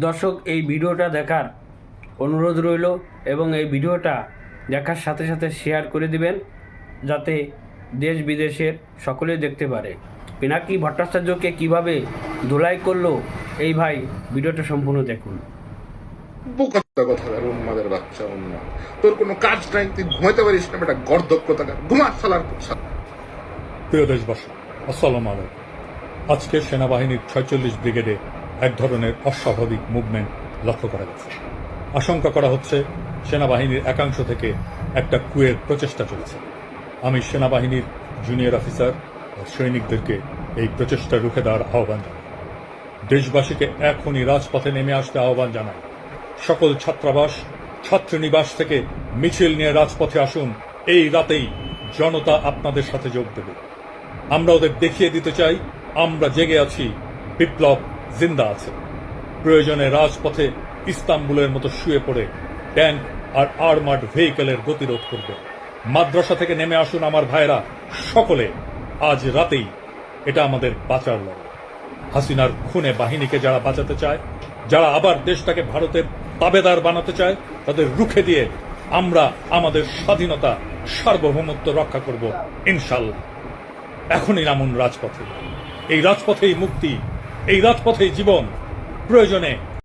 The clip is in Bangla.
দর্শক, এই ভিডিওটা দেখার অনুরোধ রইল এবং এই ভিডিওটা দেখার সাথে সাথে শেয়ার করে দিবেন, যাতে দেশ বিদেশের সকলেই দেখতে পারে পিনাকি ভট্টাচার্যকে কিভাবে ধুলাই করলো এই ভাই। ভিডিওটা সম্পূর্ণ দেখুন। বোকাত্তা কথা উন্মাদের বাচ্চা উন্মাদ, তোর কোনো কাজ নাই, তুই ঘুমাইতে পারিস না বেটা, গর্দক্ষতা ঘুমা সালার। প্রিয় দেশবাসী, আসসালামু আলাইকুম। আজকে সেনাবাহিনীর 46 ব্রিগেডে এক ধরনের অস্বাভাবিক মুভমেন্ট লক্ষ্য করা গেছে। আশঙ্কা করা হচ্ছে সেনাবাহিনীর একাংশ থেকে একটা কুয়ের প্রচেষ্টা চলছে। আমি সেনাবাহিনীর জুনিয়র অফিসার ও সৈনিকদেরকে এই প্রচেষ্টা রুখে দেওয়ার আহ্বান জানাই। দেশবাসীকে এখনই রাজপথে নেমে আসতে আহ্বান জানাই। সকল ছাত্রাবাস, ছাত্রনিবাস থেকে মিছিল নিয়ে রাজপথে আসুন। এই রাতেই জনতা আপনাদের সাথে যোগ দেবে। আমরা ওদের দেখিয়ে দিতে চাই আমরা জেগে আছি, বিপ্লব জিন্দা আছে। প্রয়োজনে রাজপথে ইস্তাম্বুলের মতো শুয়ে পড়ে ট্যাঙ্ক আর আর্মার্ড ভেহিকেলের গতিরোধ করবে। মাদ্রাসা থেকে নেমে আসুন আমার ভাইরা, সকলে আজ রাতেই। এটা আমাদের বাঁচার লড়াই। হাসিনার খুনে বাহিনীকে যারা বাঁচাতে চায়, যারা আবার দেশটাকে ভারতের তাবেদার বানাতে চায়, তাদের রুখে দিয়ে আমরা আমাদের স্বাধীনতা, সার্বভৌমত্ব রক্ষা করব ইনশাল্লাহ। এখনই নামুন রাজপথে। এই রাজপথেই মুক্তি, এই রাজপথেই জীবন। প্রয়োজনে